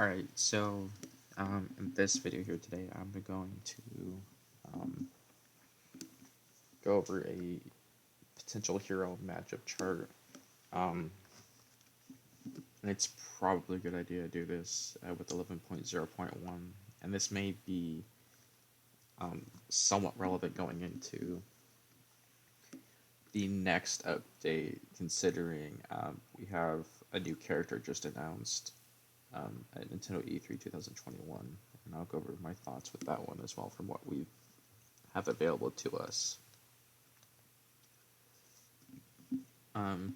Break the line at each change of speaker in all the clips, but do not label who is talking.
Alright, so in this video here today, I'm going to um, go over a potential hero matchup chart. Um, and it's probably a good idea to do this with 11.0.1, and this may be somewhat relevant going into the next update, considering we have a new character just announced at Nintendo E3 2021, and I'll go over my thoughts with that one as well from what we have available to us. Um,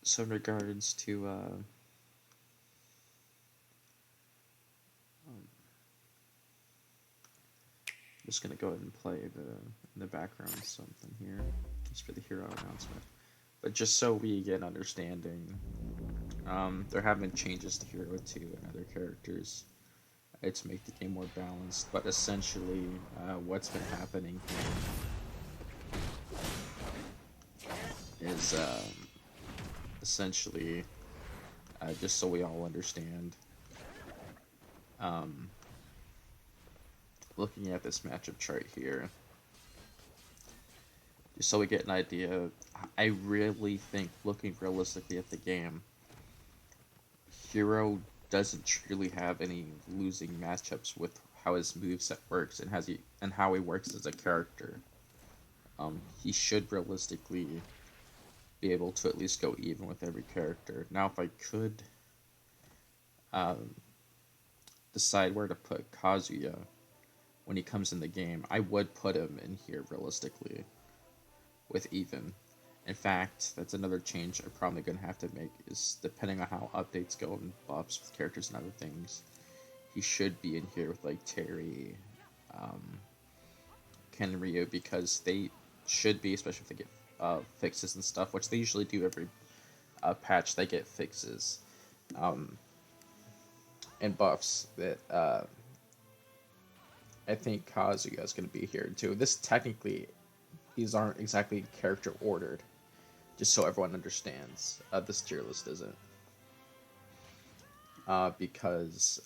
so in regards to I'm just gonna go ahead and play in the background something here, just for the hero announcement. But just so we get an understanding, there have been changes to Hero 2 and other characters to make the game more balanced. But essentially, what's been happening here is essentially, just so we all understand, um, looking at this matchup chart here, just so we get an idea, I really think, looking realistically at the game, Hero doesn't truly have any losing matchups with how his moveset works and how he works as a character. He should realistically be able to at least go even with every character. Now, if I could um, decide where to put Kazuya when he comes in the game, I would put him in here realistically with even. In fact, that's another change I'm probably going to have to make, is depending on how updates go and buffs with characters and other things, he should be in here with like Terry, um, Ken and Ryu, because they should be, especially if they get fixes and stuff, which they usually do every patch. They get fixes um, and buffs that I think Kazuya is going to be here too. This technically, these aren't exactly character ordered, just so everyone understands. This tier list isn't. Because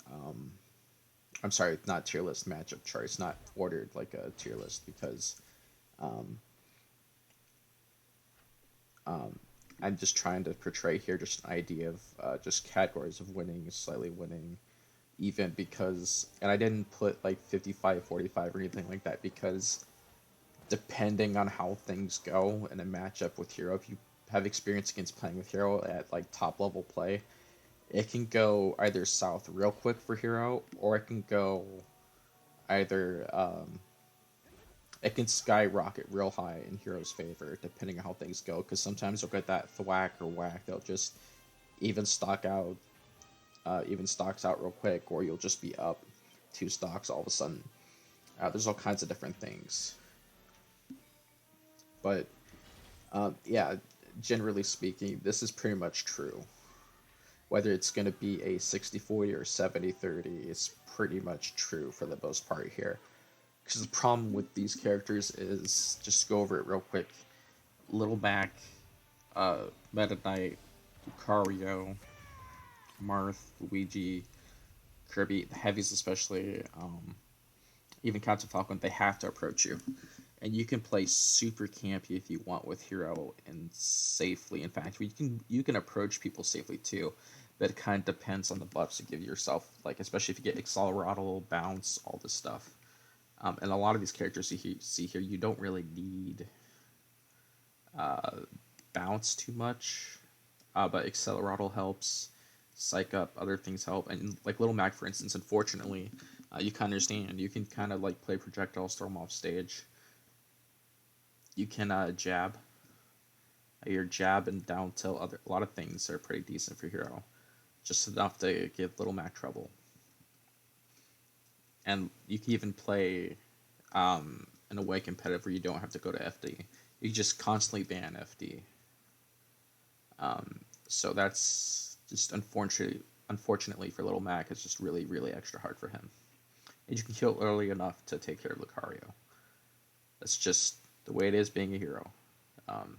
I'm sorry, not tier list, matchup chart. It's not ordered like a tier list because um, um, I'm just trying to portray here just an idea of just categories of winning, slightly winning, even, because, and I didn't put like 55-45 or anything like that, because depending on how things go in a matchup with Hero, if you have experience against playing with Hero at like top level play, it can go either south real quick for Hero, or it can go either it can skyrocket real high in Hero's favor depending on how things go. Because sometimes you'll get that thwack or whack, they'll just even stock out, even stocks out real quick, or you'll just be up 2 stocks all of a sudden. There's all kinds of different things, but yeah, generally speaking, this is pretty much true. Whether it's going to be a 60-40 or 70-30, it's pretty much true for the most part here. Because the problem with these characters is, just to go over it real quick, Little Mac, Meta Knight, Lucario, Marth, Luigi, Kirby, the heavies especially, even Captain Falcon, they have to approach you. And you can play super campy if you want with Hero and safely. In fact, you can approach people safely too, but it kind of depends on the buffs you give yourself. Like, especially if you get Accelerado, Bounce, all this stuff. And a lot of these characters you see here, you don't really need Bounce too much, but Accelerado helps. Psych Up, other things help, and like Little Mac, for instance. Unfortunately, you can understand. You can kind of like play projectiles, throw them off stage. You can jab. Your jab and down tilt, a lot of things are pretty decent for Hero, just enough to give Little Mac trouble. And you can even play in a way competitive where you don't have to go to FD. You just constantly ban FD. So that's just unfortunately for Little Mac, it's just really, really extra hard for him. And you can kill early enough to take care of Lucario. That's just the way it is being a hero. Um,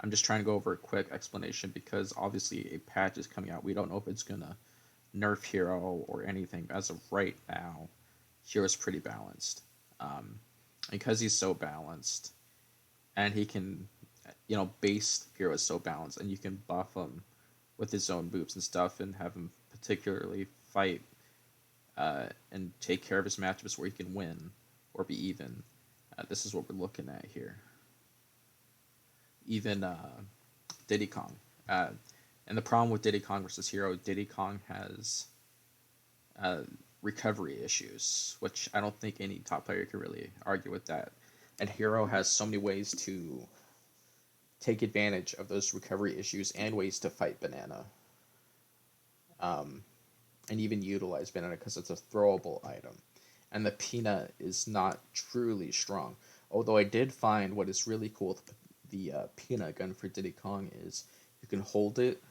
I'm just trying to go over a quick explanation because obviously a patch is coming out. We don't know if it's gonna nerf Hero or anything. As of right now, Hero's pretty balanced. Um, because he's so balanced, and he can, base Hero is so balanced, and you can buff him with his own moves and stuff, and have him particularly fight and take care of his matchups where he can win or be even. This is what we're looking at here. Even Diddy Kong. Uh, and the problem with Diddy Kong versus Hero, Diddy Kong has uh, recovery issues, which I don't think any top player can really argue with that. And Hero has so many ways to take advantage of those recovery issues and ways to fight Banana. Um, and even utilize Banana because it's a throwable item. And the Peanut is not truly strong. Although I did find what is really cool with the Peanut gun for Diddy Kong is you can hold it,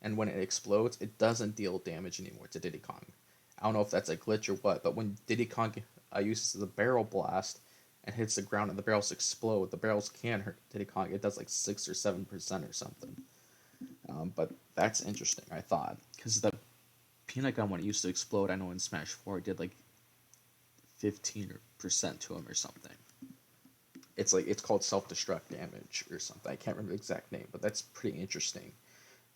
and when it explodes, it doesn't deal damage anymore to Diddy Kong. I don't know if that's a glitch or what, but when Diddy Kong uses the barrel blast and hits the ground and the barrels explode, the barrels can hurt Diddy Kong. It does like 6 or 7% or something. But that's interesting, I thought, because the peanut gun when it used to explode, I know in Smash 4 it did like 15% to him or something. It's called self-destruct damage or something. I can't remember the exact name, but that's pretty interesting.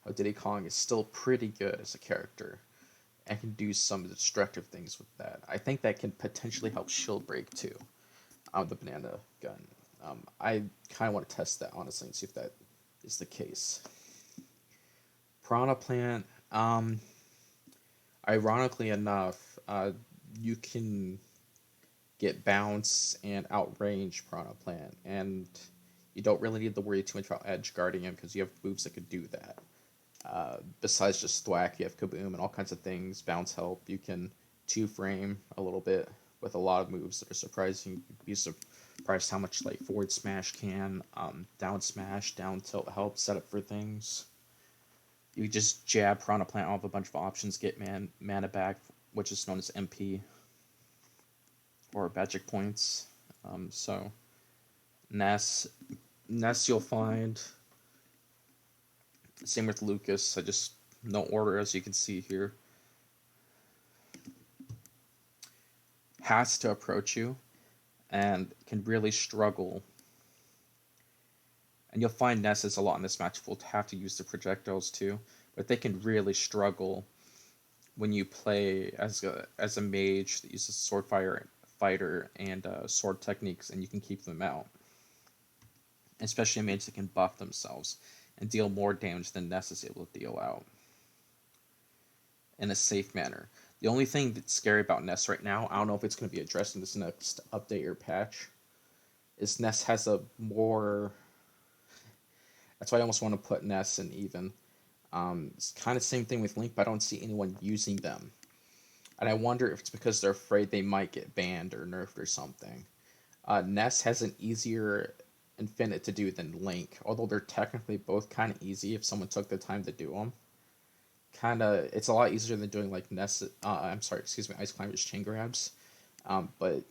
How Diddy Kong is still pretty good as a character and can do some destructive things with that. I think that can potentially help shield break too. The banana gun. I kind of want to test that honestly and see if that is the case. Piranha Plant. Ironically enough, you can get bounce and outrange Piranha Plant, and you don't really need to worry too much about edge guarding him because you have moves that could do that. Besides just thwack, you have kaboom and all kinds of things. Bounce help. You can two frame a little bit with a lot of moves that are surprising. You'd be surprised how much like forward smash can, down smash, down tilt help, set up for things. You just jab Piranha Plant off a bunch of options, get mana back, which is known as MP or magic points. So Ness you'll find. Same with Lucas. I just no order as you can see here. Has to approach you and can really struggle. And you'll find Nesses a lot in this match will have to use the projectiles too, but they can really struggle when you play as a mage that uses sword fighter and sword techniques, and you can keep them out. Especially a mage that can buff themselves and deal more damage than Ness is able to deal out in a safe manner. The only thing that's scary about Ness right now, I don't know if it's going to be addressed in this next update or patch, is Ness has a more... That's why I almost want to put Ness in even. It's kind of the same thing with Link, but I don't see anyone using them. And I wonder if it's because they're afraid they might get banned or nerfed or something. Ness has an easier Infinite to do than Link, although they're technically both kind of easy if someone took the time to do them. It's a lot easier than doing like Ness. Ice Climbers chain grabs. But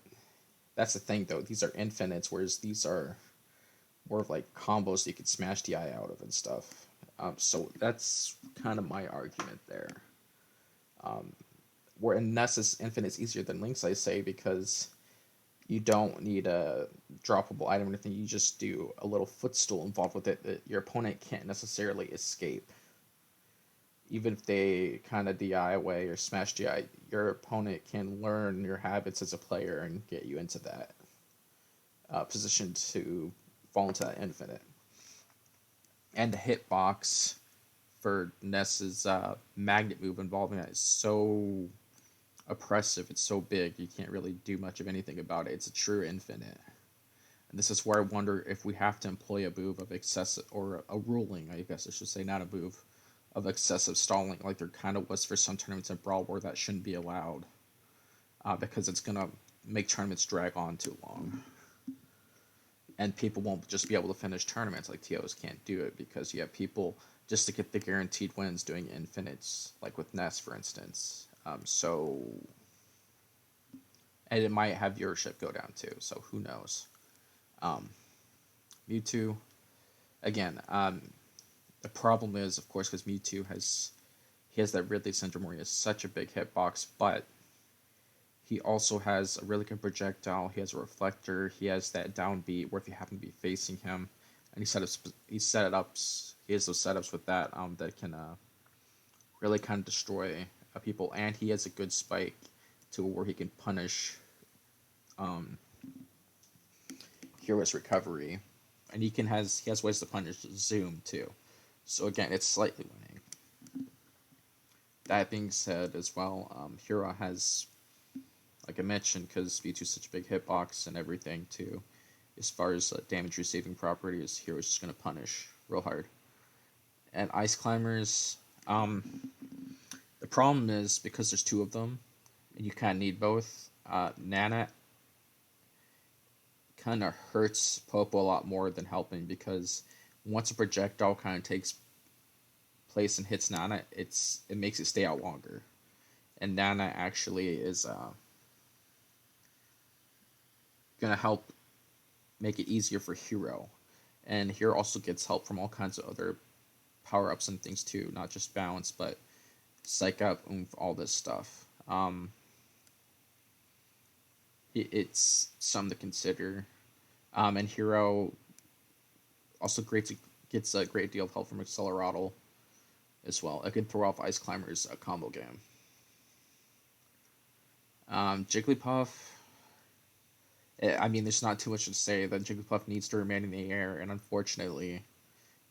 that's the thing though; these are infinites, whereas these are more of like combos that you could smash the eye out of and stuff. So that's kind of my argument there. Where Ness's infinite is easier than Link's, I say, because you don't need a droppable item or anything. You just do a little footstool involved with it that your opponent can't necessarily escape. Even if they kind of DI away or smash DI, your opponent can learn your habits as a player and get you into that position to fall into that infinite. And the hitbox for Ness's magnet move involving that is so oppressive. It's so big, you can't really do much of anything about it. It's a true infinite. And this is where I wonder if we have to employ a move of excessive, or a ruling, I guess I should say, not a move, of excessive stalling, like there kind of was for some tournaments in Brawl where that shouldn't be allowed. Because it's going to make tournaments drag on too long. And people won't just be able to finish tournaments, like TOs can't do it, because you have people just to get the guaranteed wins doing infinites, like with Ness, for instance. And it might have viewership go down too, so who knows. Mewtwo, Again, the problem is, of course, because Mewtwo has that Ridley syndrome where he has such a big hitbox, but he also has a really good projectile. He has a reflector. He has that downbeat where if you happen to be facing him, and he has those setups with that that can really kind of destroy people. And he has a good spike to where he can punish um, Hero's recovery, and he has ways to punish Zoom too. So again, it's slightly winning. That being said, as well, Hero has, like I mentioned, because V2 is such a big hitbox and everything too. As far as damage receiving properties, Hero's just gonna punish real hard. And Ice Climbers, the problem is because there's two of them, and you kind of need both. Nana kind of hurts Popo a lot more than helping because once a projectile kind of takes place and hits Nana, it makes it stay out longer, and Nana actually is gonna help make it easier for Hero, and Hero also gets help from all kinds of other power ups and things too, not just balance, but psych up, oomph, all this stuff. It's something to consider. And Hero also gets a great deal of help from Accelerotl as well. It can throw off Ice Climber's combo game. Jigglypuff. I mean, there's not too much to say. That Jigglypuff needs to remain in the air, and unfortunately,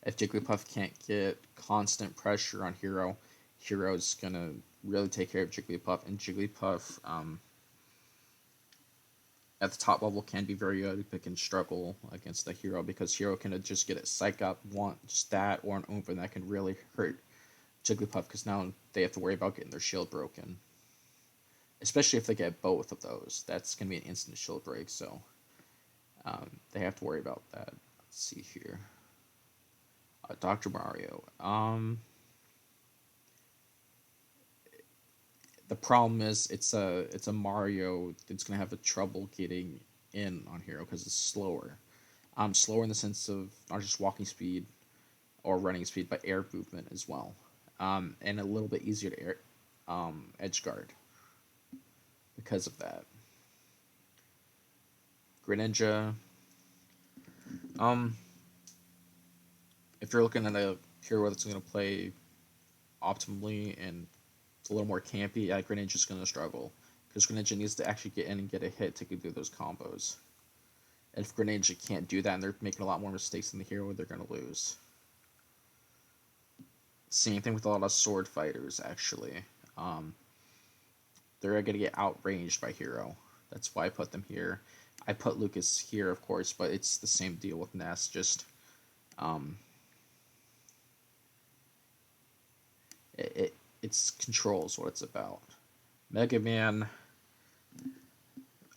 if Jigglypuff can't get constant pressure on Hero, Hero's gonna really take care of Jigglypuff, and Jigglypuff at the top level can be very good, but can struggle against the Hero because Hero can just get it psych up, want just that, or an oomph, and that can really hurt Jigglypuff because now they have to worry about getting their shield broken. Especially if they get both of those. That's going to be an instant shield break, so they have to worry about that. Let's see here. Dr. Mario. The problem is it's a Mario that's gonna have a trouble getting in on Hero because it's slower. Slower in the sense of not just walking speed or running speed, but air movement as well, and a little bit easier to edge guard because of that. Greninja. Um, if you're looking at a hero that's gonna play optimally and it's a little more campy, yeah, Greninja's gonna struggle because Greninja needs to actually get in and get a hit to do those combos. And if Greninja can't do that and they're making a lot more mistakes than the hero, they're gonna lose. Same thing with a lot of sword fighters, actually. They're gonna get outranged by hero. That's why I put them here. I put Lucas here, of course, but it's the same deal with Ness. Just um, it's controls what it's about. Mega Man,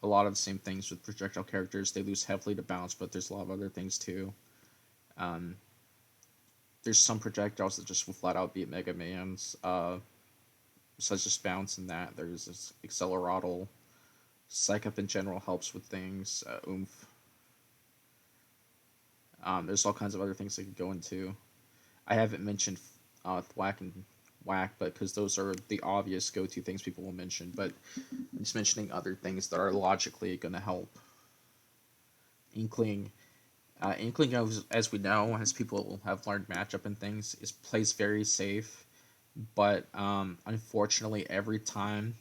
a lot of the same things with projectile characters. They lose heavily to bounce, but there's a lot of other things too. Um, there's some projectiles that just will flat out beat Mega Man's, such as bounce and that. There's this Accelerotl. Psych Up in general helps with things. Oomph. There's all kinds of other things they could go into. I haven't mentioned Thwack and Whack, but because those are the obvious go-to things people will mention. But I'm just mentioning other things that are logically going to help. Inkling. Inkling, as we know, as people have learned matchup and things, plays very safe. But unfortunately, every time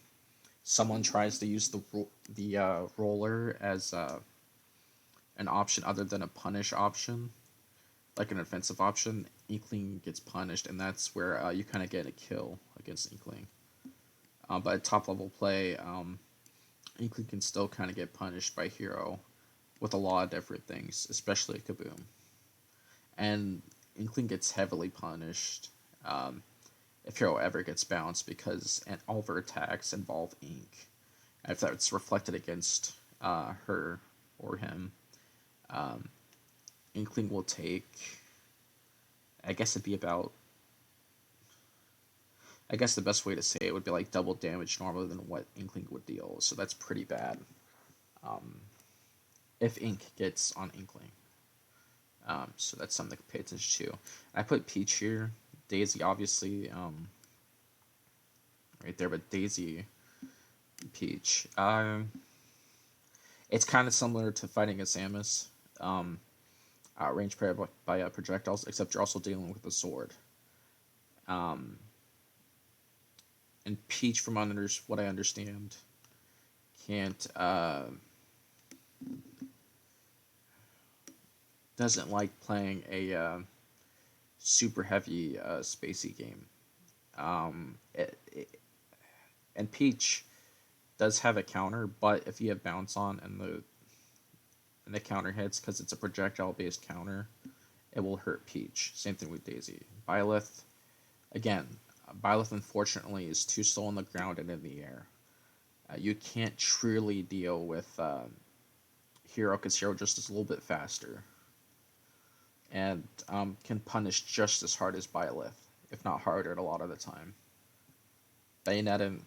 someone tries to use the roller as an option other than a punish option, like an offensive option, Inkling gets punished, and that's where you kind of get a kill against Inkling. But at top level play, Inkling can still kind of get punished by Hero with a lot of different things, especially Kaboom. And Inkling gets heavily punished if Hero ever gets bounced because all of her attacks involve ink. And if that's reflected against her or him, Inkling will take, I guess it'd be about, I guess the best way to say it would be like double damage normally than what Inkling would deal. So that's pretty bad. If Ink gets on Inkling. So that's something to pay attention to. I put Peach here. Daisy, obviously, right there, but Daisy, Peach. It's kind of similar to fighting a Samus. Um, Outrange by projectiles, except you're also dealing with a sword. Um, and Peach, from what I understand, can't doesn't like playing a super heavy spacey game. Um, it, it, and Peach does have a counter, but if you have bounce on and the counter hits because it's a projectile based counter, it will hurt Peach. Same thing with Daisy. Byleth, again, Byleth unfortunately is too slow on the ground and in the air. You can't truly deal with Hero because Hero just is a little bit faster and can punish just as hard as Byleth, if not harder a lot of the time. Bayonetta,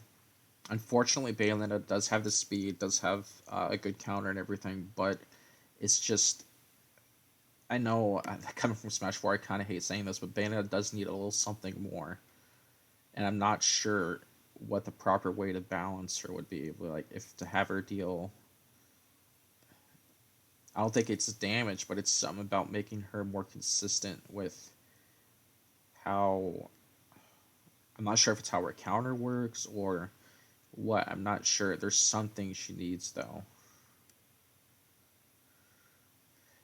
unfortunately, Bayonetta does have the speed, does have a good counter and everything, but it's just, I know, coming from Smash 4, I kind of hate saying this, but Bayonetta does need a little something more, and I'm not sure what the proper way to balance her would be. Like, if to have her deal, I don't think it's damage, but it's something about making her more consistent with how, I'm not sure if it's how her counter works or what. I'm not sure. There's something she needs though.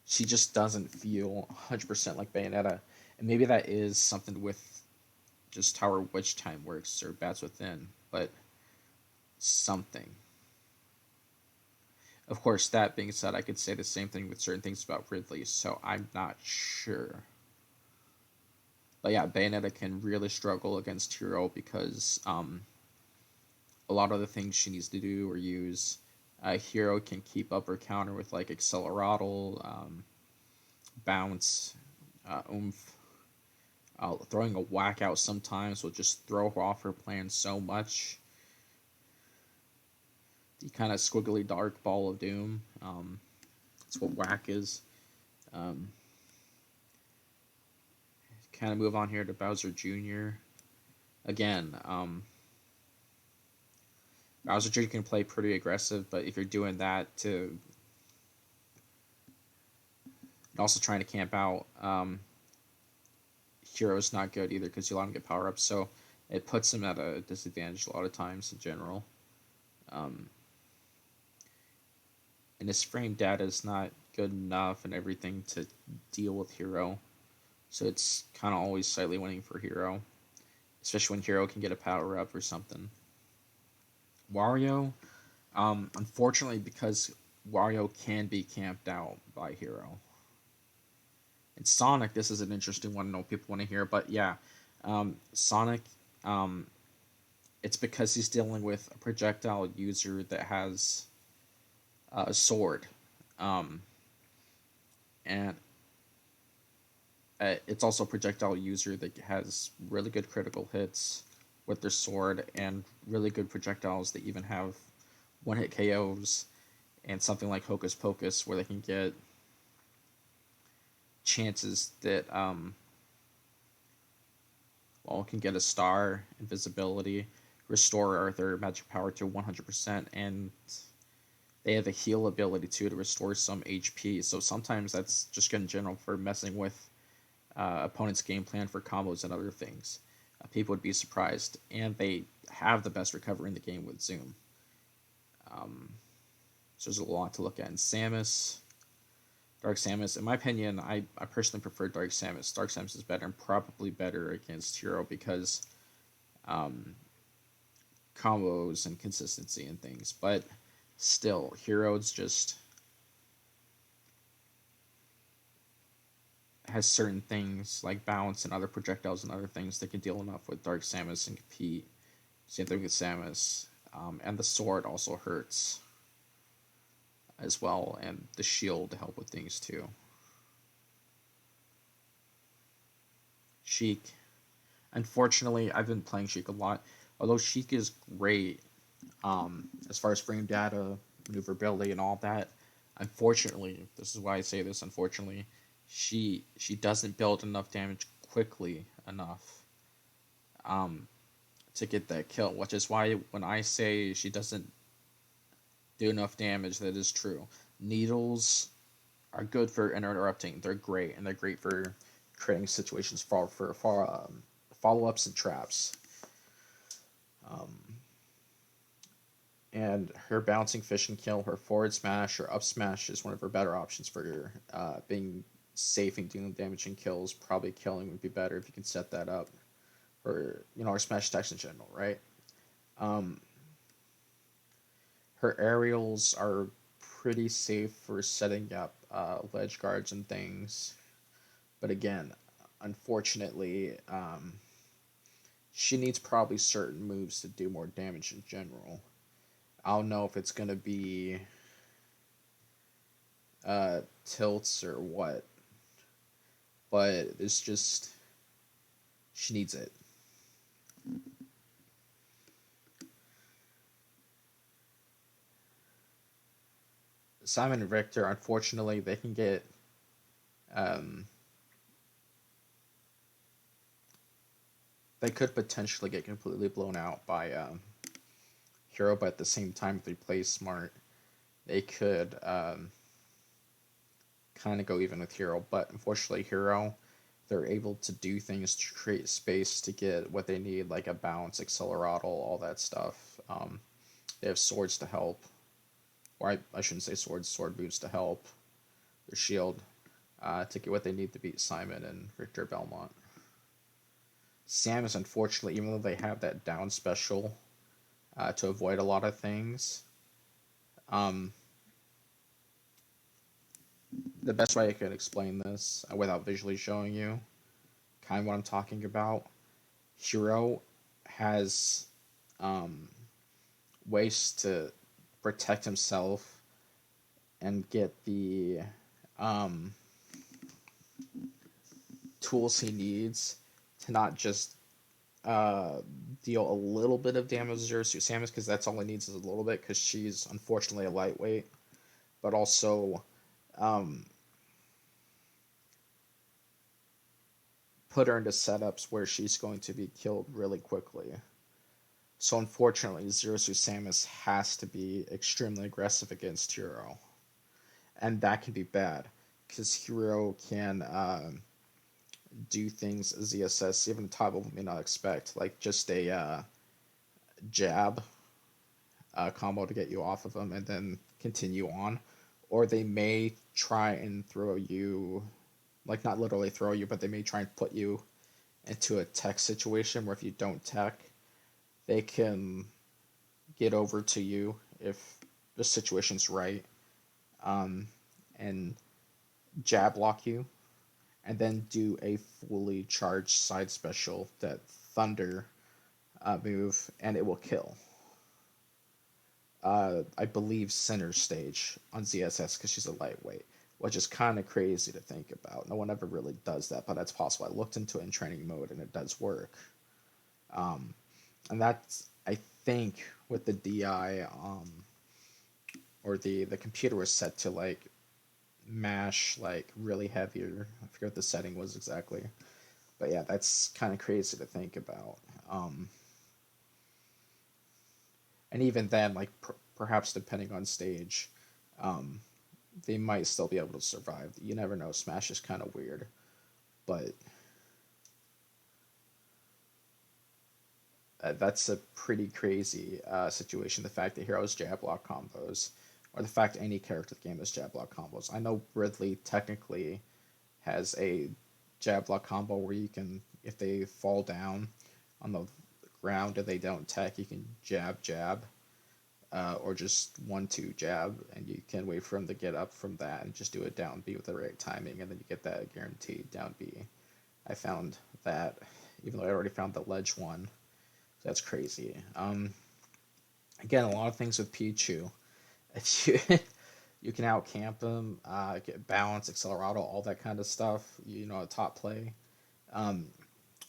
She just doesn't feel 100% like Bayonetta, and maybe that is something with just how her Witch Time works or Bats Within, but something. Of course, that being said, I could say the same thing with certain things about Ridley, so I'm not sure. But yeah, Bayonetta can really struggle against Hero because a lot of the things she needs to do or use, Hero can keep up her counter with like Acceleratle, Bounce, Oomph. Throwing a whack out sometimes will just throw her off her plan so much. The kind of squiggly dark ball of doom. That's what whack is. Um, kind of move on here to Bowser Jr. Again, Bowser Jr. can play pretty aggressive, but if you're doing that to also trying to camp out, Hero's not good either because you allow him to get power ups, so it puts him at a disadvantage a lot of times in general. Um, and his frame data is not good enough and everything to deal with Hero, so it's kind of always slightly winning for Hero, especially when Hero can get a power up or something. Wario, unfortunately, because Wario can be camped out by Hero. And Sonic, this is an interesting one. I know people want to hear, but yeah, Sonic, um, it's because he's dealing with a projectile user that has a sword, um, and it's also a projectile user that has really good critical hits with their sword and really good projectiles that even have one hit KOs and something like Hocus Pocus where they can get chances that can get a star, invisibility, restore their magic power to 100%, and they have a heal ability too to restore some HP. So sometimes that's just good in general for messing with opponent's game plan for combos and other things. People would be surprised, and they have the best recovery in the game with Zoom. So there's a lot to look at. And Samus, Dark Samus, in my opinion, I personally prefer Dark Samus. Dark Samus is better and probably better against Hero because combos and consistency and things. But still, Hero's just has certain things like bounce and other projectiles and other things that can deal enough with Dark Samus and compete. Same thing with Samus. And the sword also hurts as well, and the shield to help with things too. Sheik. Unfortunately, I've been playing Sheik a lot. Although Sheik is great as far as frame data, maneuverability, and all that, unfortunately, this is why I say this, unfortunately, she doesn't build enough damage quickly enough um to get that kill, which is why when I say she doesn't do enough damage, that is true. Needles are good for interrupting. They're great, and they're great for creating situations for follow ups and traps. Um, and her bouncing fish and kill, her forward smash or up smash is one of her better options for being safe and dealing damage and kills. Probably killing would be better if you can set that up, or our smash attacks in general, right? Um, her aerials are pretty safe for setting up ledge guards and things, but again, unfortunately, she needs probably certain moves to do more damage in general. I don't know if it's gonna be tilts or what, but it's just she needs it. Simon and Victor, unfortunately, they can get um, they could potentially get completely blown out by Hero, but at the same time, if they play smart, they could kind of go even with Hero. But unfortunately, Hero, they're able to do things to create space to get what they need, like a bounce, acceleratle, all that stuff. They have swords to help, or I shouldn't say swords, sword boots to help. Their shield to get what they need to beat Simon and Victor Belmont. Samus, unfortunately, even though they have that down special to avoid a lot of things, um, the best way I could explain this without visually showing you kind of what I'm talking about, Hero has um, ways to protect himself and get the um, tools he needs to not just uh, deal a little bit of damage to Zero Suit Samus, because that's all he needs is a little bit, because she's unfortunately a lightweight, but also um, put her into setups where she's going to be killed really quickly. So unfortunately, Zero Suit Samus has to be extremely aggressive against Hero, and that can be bad because Hero can do things ZSS even the top level may not expect, like just a jab combo to get you off of them and then continue on, or they may try and throw you, like not literally throw you, but they may try and put you into a tech situation where if you don't tech, they can get over to you if the situation's right, um, and jab lock you, and then do a fully charged side special that Thunder move, and it will kill. I believe center stage on ZSS because she's a lightweight, which is kind of crazy to think about. No one ever really does that, but that's possible. I looked into it in training mode, and it does work. Um, and that's, I think, with the DI or the computer was set to like mash like really heavier. I forget what the setting was exactly, but yeah, that's kind of crazy to think about. Um, and even then, like perhaps depending on stage, um, they might still be able to survive. You never know. Smash is kind of weird, but that's a pretty crazy situation. The fact that heroes jab block combos, or the fact any character in the game has jab block combos. I know Ridley technically has a jab lock combo where you can, if they fall down on the ground and they don't tech, you can jab jab, or just 1-2 jab, and you can wait for them to get up from that and just do a down B with the right timing, and then you get that guaranteed down B. I found that, even though I already found the ledge one, so that's crazy. Again, a lot of things with Pichu. If you you can out camp him, get balance, accelerato, all that kind of stuff. Top play. Um,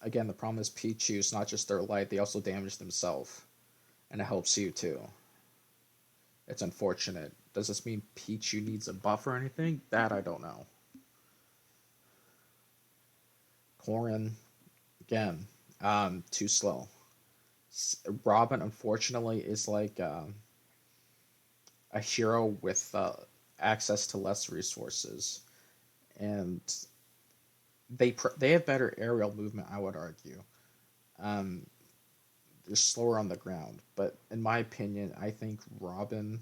Again, the problem is Pichu's not just their light; they also damage themselves, and it helps you too. It's unfortunate. Does this mean Pichu needs a buff or anything? That I don't know. Corrin, again, too slow. Robin, unfortunately, is like a hero with access to less resources, and they have better aerial movement. I would argue. Um, they're slower on the ground, but in my opinion, I think Robin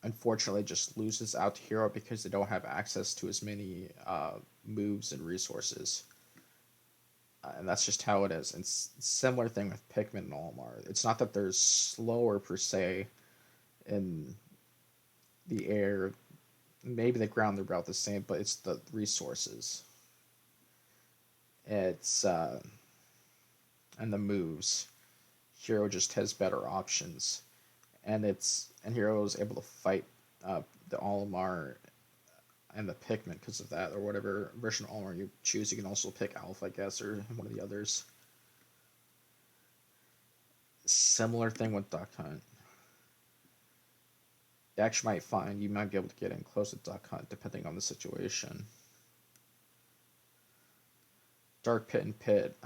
unfortunately just loses out to Hero because they don't have access to as many moves and resources. And that's just how it is. And similar thing with Pikmin and Olimar. It's not that they're slower per se in the air. Maybe the ground they're about the same, but it's the resources. It's and the moves. Hero just has better options, and Hero is able to fight the Olimar and the Pikmin because of that, or whatever version of Olimar you choose. You can also pick Alpha, I guess, or one of the others. Similar thing with Duck Hunt. You actually might find you might be able to get in close to Duck Hunt depending on the situation. Dark Pit and Pit.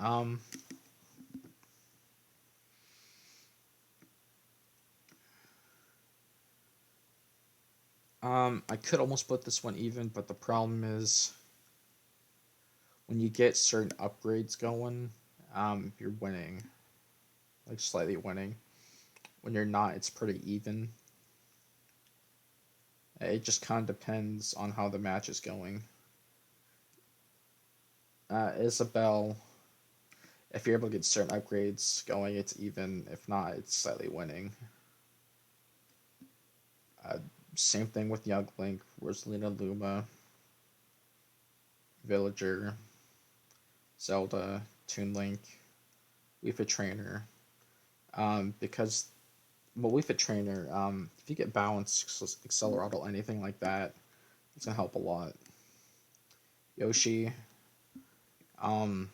I could almost put this one even, but the problem is when you get certain upgrades going, you're winning, like slightly winning. When you're not, it's pretty even. It just kind of depends on how the match is going. Isabelle, if you're able to get certain upgrades going, it's even. If not, it's slightly winning. Uh, Same thing with Young Link, Rosalina Luma, Villager, Zelda, Toon Link, Wii Fit Trainer. Because Wii Fit Trainer, if you get balance, Acceleratle, anything like that, it's gonna help a lot. Yoshi, um,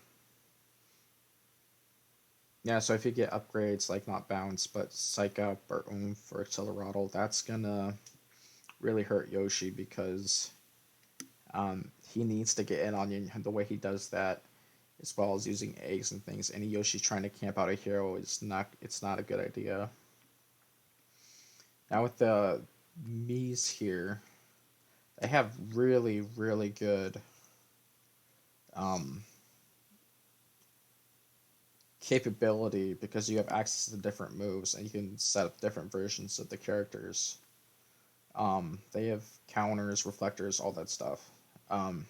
yeah. So if you get upgrades like not bounce but Psych Up or Oomph or Acceleratle, that's gonna really hurt Yoshi because he needs to get in on you. The way he does that, as well as using eggs and things. Any Yoshi trying to camp out a hero is not. It's not a good idea. Now with the Mii's here, they have really really good um, capability because you have access to different moves and you can set up different versions of the characters. They have counters, reflectors, all that stuff. Um,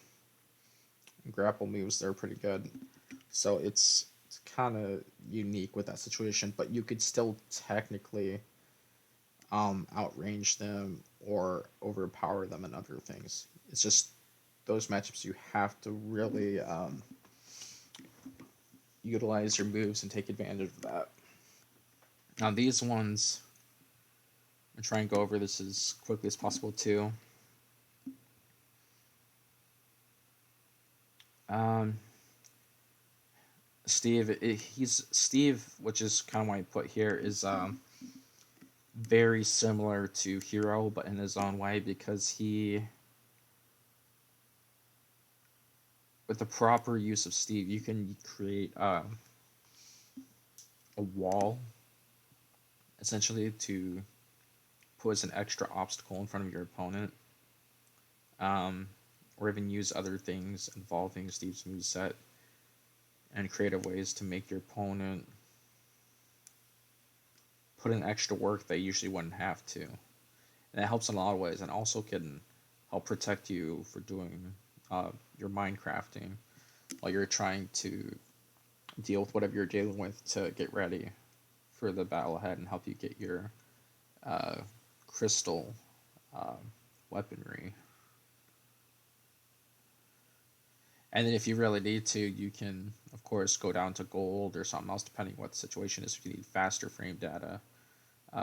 Grapple moves, they're pretty good. So it's kind of unique with that situation, but you could still technically outrange them or overpower them and other things. It's just those matchups you have to really utilize your moves and take advantage of that. Now these ones, I'm trying to go over this as quickly as possible too. Um, he's Steve, which is kind of why I put here, is very similar to Hero, but in his own way because with the proper use of Steve, you can create a wall essentially to put as an extra obstacle in front of your opponent, um, or even use other things involving Steve's moveset and creative ways to make your opponent put in extra work they usually wouldn't have to. And it helps in a lot of ways, and also can help protect you for doing your Minecrafting while you're trying to deal with whatever you're dealing with to get ready for the battle ahead and help you get your uh, crystal uh, weaponry. And then if you really need to, you can, of course, go down to gold or something else, depending what the situation is. If you need faster frame data,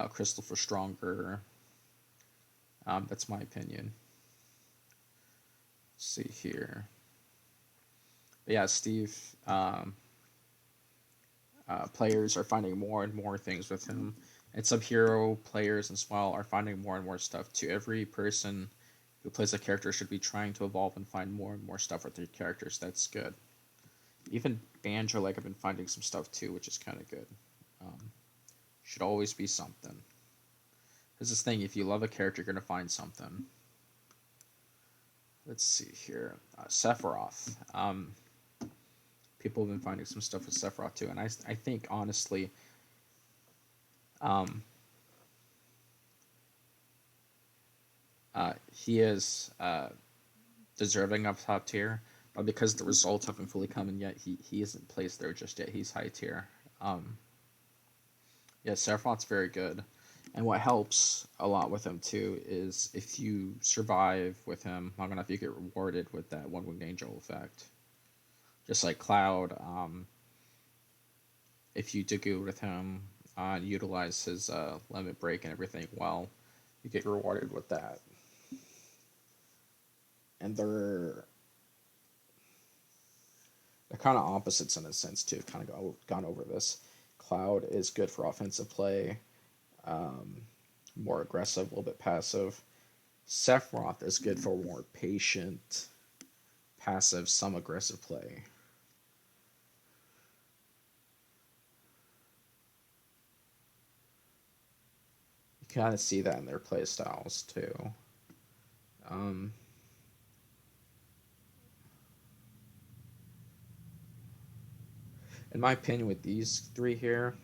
crystal for stronger. That's my opinion. Let's see here. But yeah, Steve, players are finding more and more things with him. And some hero players as well are finding more and more stuff too. Every person who plays a character should be trying to evolve and find more and more stuff with their characters. That's good. Even Banjo, like I've been finding some stuff too, which is kind of good. Um, should always be something. There's this thing: if you love a character, you're gonna find something. Let's see here, Sephiroth. People have been finding some stuff with Sephiroth too, and I think honestly, um, he is deserving of top tier, but because the results haven't fully come in yet, he isn't placed there just yet. He's high tier. Yeah, Sephiroth's very good. And what helps a lot with him too is if you survive with him long enough, you get rewarded with that one winged angel effect. Just like Cloud, if you do good with him, utilize his limit break and everything well, you get rewarded with that. And they're kind of opposites in a sense too. Kind of gone over this. Cloud is good for offensive play, um, more aggressive, a little bit passive. Sephiroth is good for more patient, passive, some aggressive play. You kind of see that in their play styles too. Um, in my opinion, with these three here,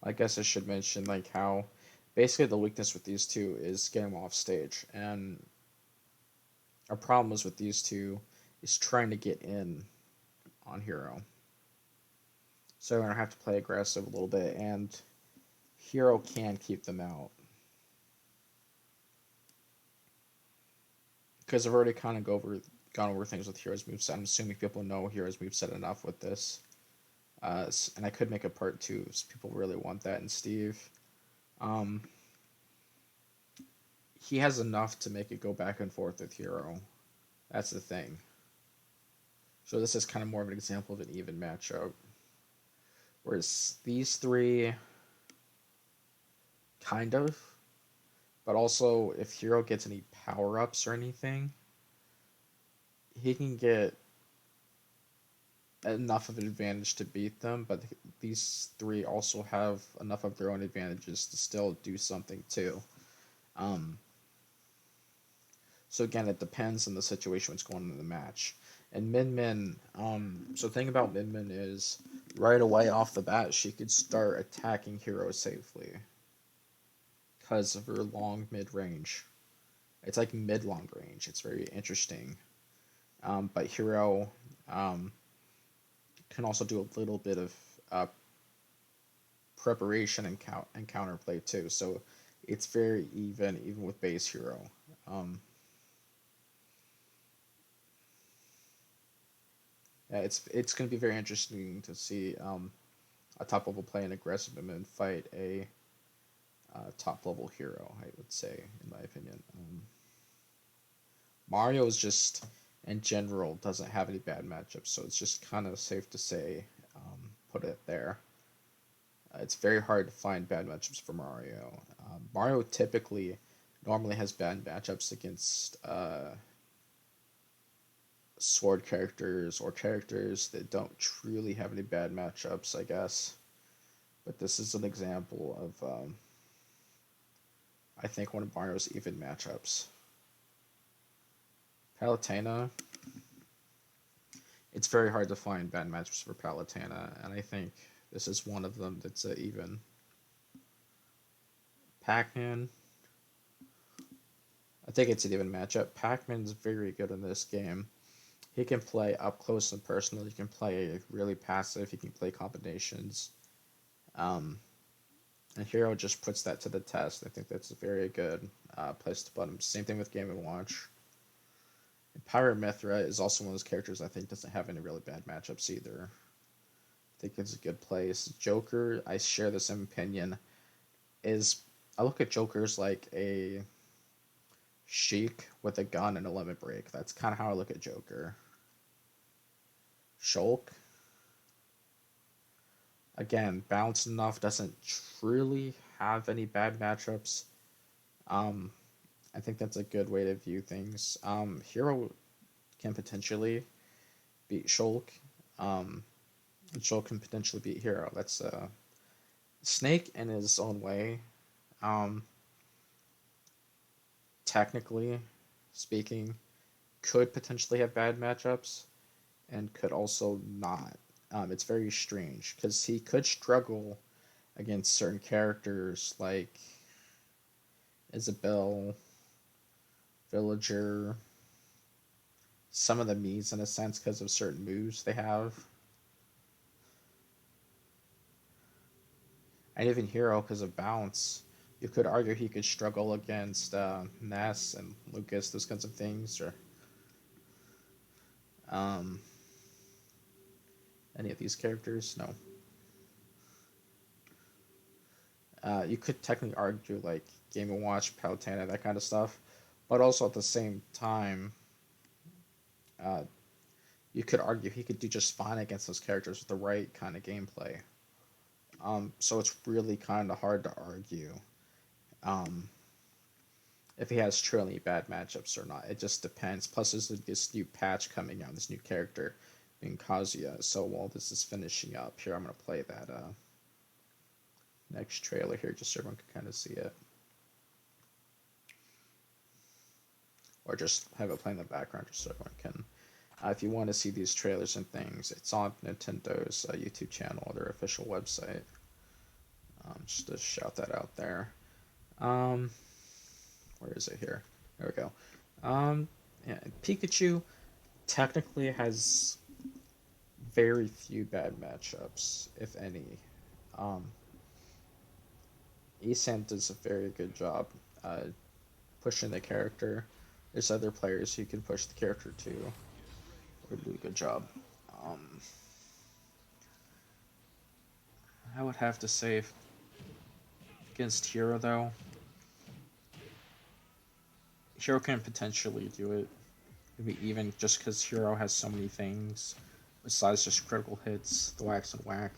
I guess I should mention like how basically the weakness with these two is getting them off stage, and our problem is with these two is trying to get in on Hero. So we're gonna have to play aggressive a little bit, and Hero can keep them out. Because I've already kind of gone over things with Hero's moveset. I'm assuming people know Hero's moveset enough with this. And I could make a part two if people really want that. And Steve, um, he has enough to make it go back and forth with Hero. That's the thing. So this is kind of more of an example of an even matchup. Whereas these three, kind of, but also if Hero gets any power ups or anything, he can get enough of an advantage to beat them, but these three also have enough of their own advantages to still do something too. Um, so again, it depends on the situation, what's going on in the match. And Min Min, so the thing about Min Min is right away off the bat, she could start attacking Hero safely because of her long mid range. It's like mid long range. It's very interesting. But Hero can also do a little bit of preparation and counterplay too. So it's very even with base Hero. Yeah, it's going to be very interesting to see a top level play an aggressive and then fight a top level Hero. I would say, in my opinion, Mario is just in general doesn't have any bad matchups, so it's just kind of safe to say put it there. It's very hard to find bad matchups for Mario. Mario typically normally has bad matchups against sword characters or characters that don't truly have any bad matchups, I guess. But this is an example of, I think, one of Mario's even matchups. Palutena, it's very hard to find bad matchups for Palutena, and I think this is one of them that's even. Pac-Man, I think it's an even matchup. Pac-Man's very good in this game. He can play up close and personal. He can play really passive. He can play combinations. Um, and Hero just puts that to the test. I think that's a very good place to put him. Same thing with Game & Watch. And Pyra/Mythra is also one of those characters I think doesn't have any really bad matchups either. I think it's a good place. Joker, I share the same opinion. I look at Joker's like a Sheik with a gun and a limit break. That's kind of how I look at Joker. Shulk, Again, balanced enough, doesn't truly have any bad matchups. Um, I think that's a good way to view things. Hero can potentially beat Shulk. Um, and Shulk can potentially beat Hero. That's Snake in his own way. Um, Technically speaking, could potentially have bad matchups and could also not. It's very strange because he could struggle against certain characters like Isabelle, Villager, some of the Mii's in a sense because of certain moves they have, and even Hero because of bounce. You could argue he could struggle against Ness and Lucas, those kinds of things, or um, any of these characters. No, you could technically argue like Game and Watch, Palutena, that kind of stuff, but also at the same time, uh, you could argue he could do just fine against those characters with the right kind of gameplay. So it's really kind of hard to argue um, if he has truly bad matchups or not. It just depends. Plus, there's this new patch coming out, this new character being Kazuya. So while this is finishing up here, I'm gonna play that next trailer here just so everyone can kind of see it, or just have it play in the background just so everyone can. If you want to see these trailers and things, it's on Nintendo's YouTube channel or their official website. Just to shout that out there. Um, where is it here? There we go. Yeah, Pikachu technically has very few bad matchups, if any. Um, Esan does a very good job pushing the character. There's other players who can push the character too, or do a good job. Um, I would have to say against Hero though, Hero can potentially do it. Maybe even just because Hero has so many things besides just critical hits, the wax and whack.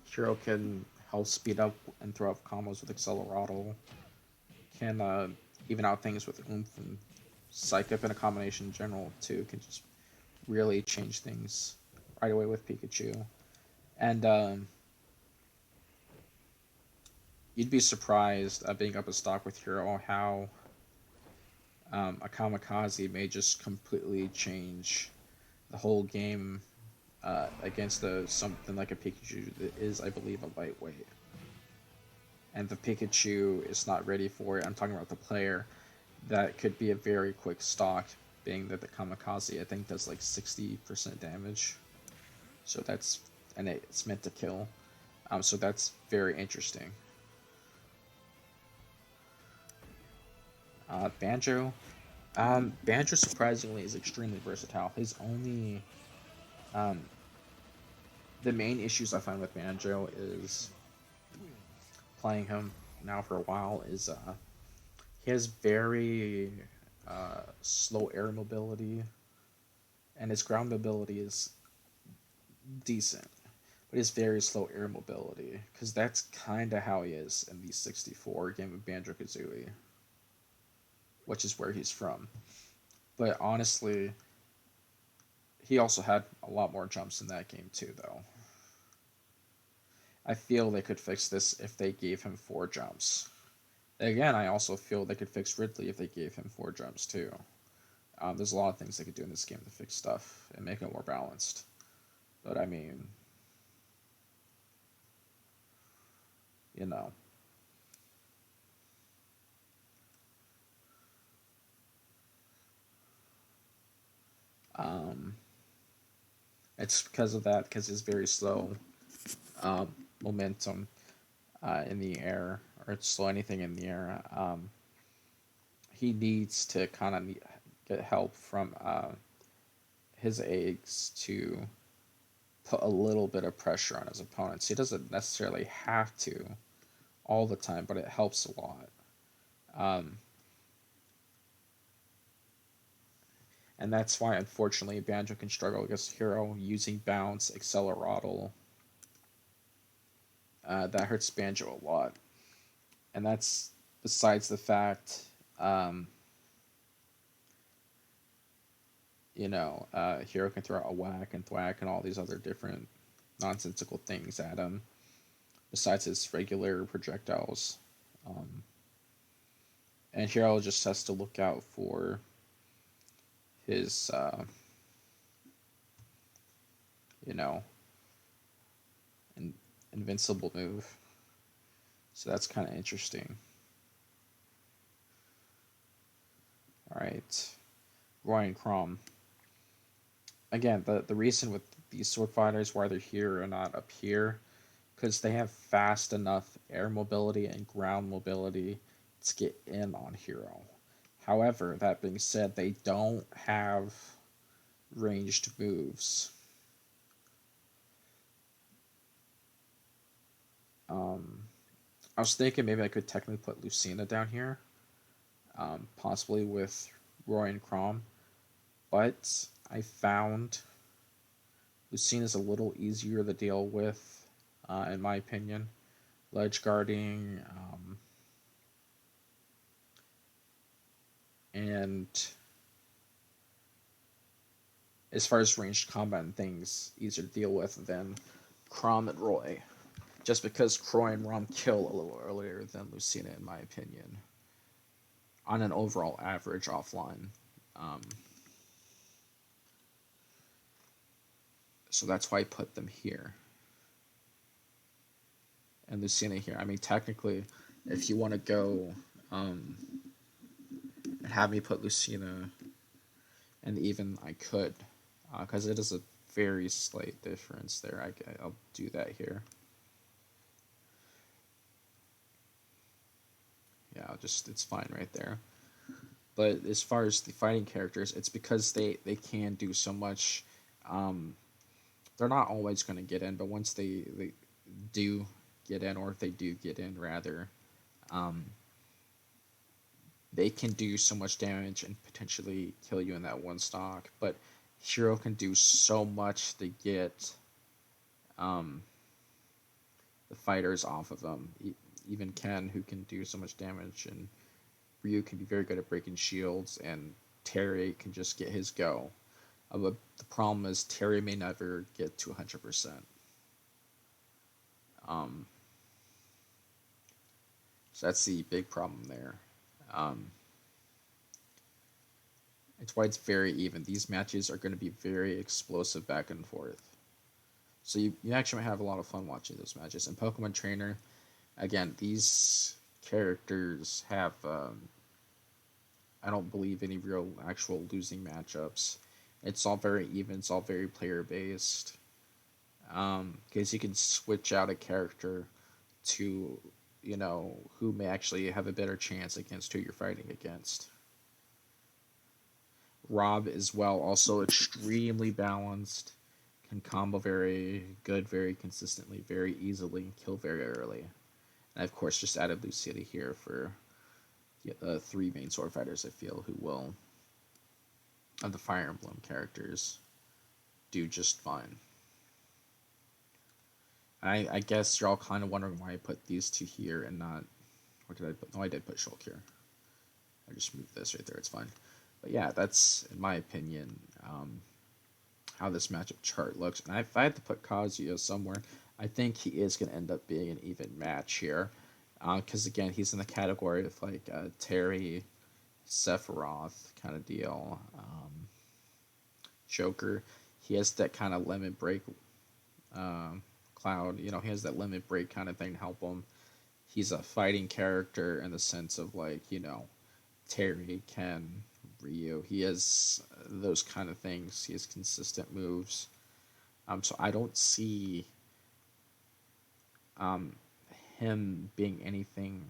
Hero can help speed up and throw up combos with Accelerado. Can even out things with Oomph and Psych Up in a combination in general too. Can just really change things right away with Pikachu. And you'd be surprised being up a stock with Hero how a Kamikaze may just completely change the whole game against something like a Pikachu that is, I believe, a lightweight. And the Pikachu is not ready for it. I'm talking about the player. That could be a very quick stock, being that the Kamikaze I think does like 60% damage. So that's and it's meant to kill. So that's very interesting. Banjo. Banjo surprisingly is extremely versatile. His only um, the main issues I find with Banjo is playing him now for a while is he has very slow air mobility, and his ground mobility is decent, but he's very slow air mobility because that's kind of how he is in the 64 game of Banjo Kazooie, which is where he's from. But honestly, he also had a lot more jumps in that game too, though. I feel they could fix this if they gave him 4 jumps. Again, I also feel they could fix Ridley if they gave him 4 jumps too. There's a lot of things they could do in this game to fix stuff and make it more balanced. But I mean, you know, um, it's because of that, because it's very slow momentum in the air, or it's slow anything in the air. He needs to kind of get help from his eggs to put a little bit of pressure on his opponents. He doesn't necessarily have to all the time, but it helps a lot. Um, and that's why, unfortunately, Banjo can struggle against Hero using Bounce, Accelerado. that hurts Banjo a lot, and that's besides the fact, um, Hero can throw out a whack and thwack and all these other different nonsensical things at him. Besides his regular projectiles, um, and Hero just has to look out for his, you know, in, invincible move. So that's kind of interesting. All right, Roy and Crom. Again, the reason with these sword fighters why they're here or not up here, because they have fast enough air mobility and ground mobility to get in on Hero. However, that being said, they don't have ranged moves. Um, I was thinking maybe I could technically put Lucina down here, possibly with Roy and Crom, but I found Lucina's a little easier to deal with, in my opinion. Ledge guarding, and as far as ranged combat and things, easier to deal with than Crom and Roy. Just because Croy and Rom kill a little earlier than Lucina, in my opinion, on an overall average offline. Um, so that's why I put them here. And Lucina here. I mean, technically, if you want to go and have me put Lucina, and even I could, because it is a very slight difference there. I'll do that here. Yeah, it's fine right there. But as far as the fighting characters, it's because they can do so much. Um, they're not always going to get in, but once they do get in, or if they do get in, rather, um, they can do so much damage and potentially kill you in that one stock. But Hero can do so much to get um, the fighters off of them. Even Ken, who can do so much damage, and Ryu can be very good at breaking shields, and Terry can just get his go. But the problem is Terry may never get to 100%. Um, so that's the big problem there. Um, it's why it's very even. These matches are going to be very explosive back and forth. So you actually might have a lot of fun watching those matches. And Pokemon Trainer, again, these characters have, I don't believe, any real actual losing matchups. It's all very even. It's all very player based. Because you can switch out a character to, who may actually have a better chance against who you're fighting against. Rob as well, also extremely balanced, can combo very good, very consistently, very easily, and kill very early. And I, of course, just added Lucina here for the three main sword fighters I feel who will, of the Fire Emblem characters, do just fine. I guess you're all kind of wondering why I put these two here and not. What did I put? No, I did put Shulk here. I just moved this right there. It's fine. But yeah, that's, in my opinion, how this matchup chart looks. And if I had to put Kazuya somewhere, I think he is going to end up being an even match here. Because, again, he's in the category of, like, Terry, Sephiroth kind of deal. Joker. He has that kind of limit break Cloud. He has that limit break kind of thing to help him. He's a fighting character in the sense of, like, Terry, Ken, Ryu. He has those kind of things. He has consistent moves. So I don't see him being anything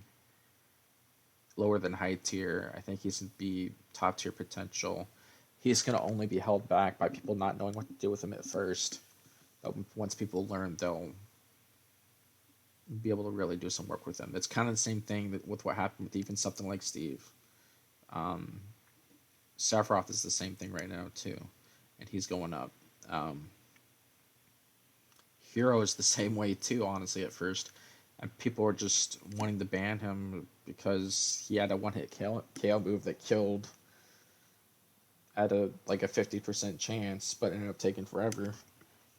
lower than high tier. I think he's going to be top tier potential. He's going to only be held back by people not knowing what to do with him at first. But once people learn, they'll be able to really do some work with him. It's kind of the same thing with what happened with even something like Steve. Sephiroth is the same thing right now too, and he's going up. Hero is the same way too. Honestly, at first, and people were just wanting to ban him because he had a one-hit KO move that killed at a 50% chance, but ended up taking forever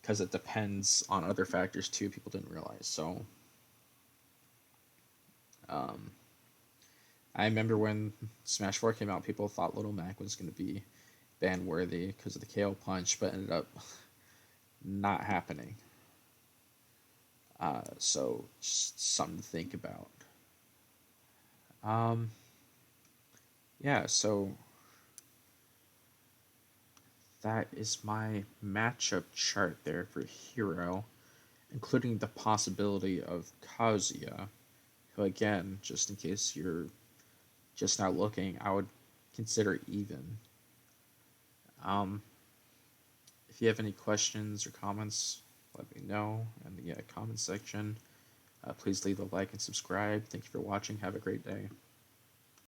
because it depends on other factors too. People didn't realize. So, um, I remember when Smash 4 came out, people thought Little Mac was going to be ban worthy because of the KO punch, but ended up not happening. So, just something to think about. Um, yeah, so that is my matchup chart there for Hero, including the possibility of Kazuya, who, again, just in case you're just now looking, I would consider even. Um, if you have any questions or comments, let me know in the comment section. Please leave a like and subscribe. Thank you for watching. Have a great day.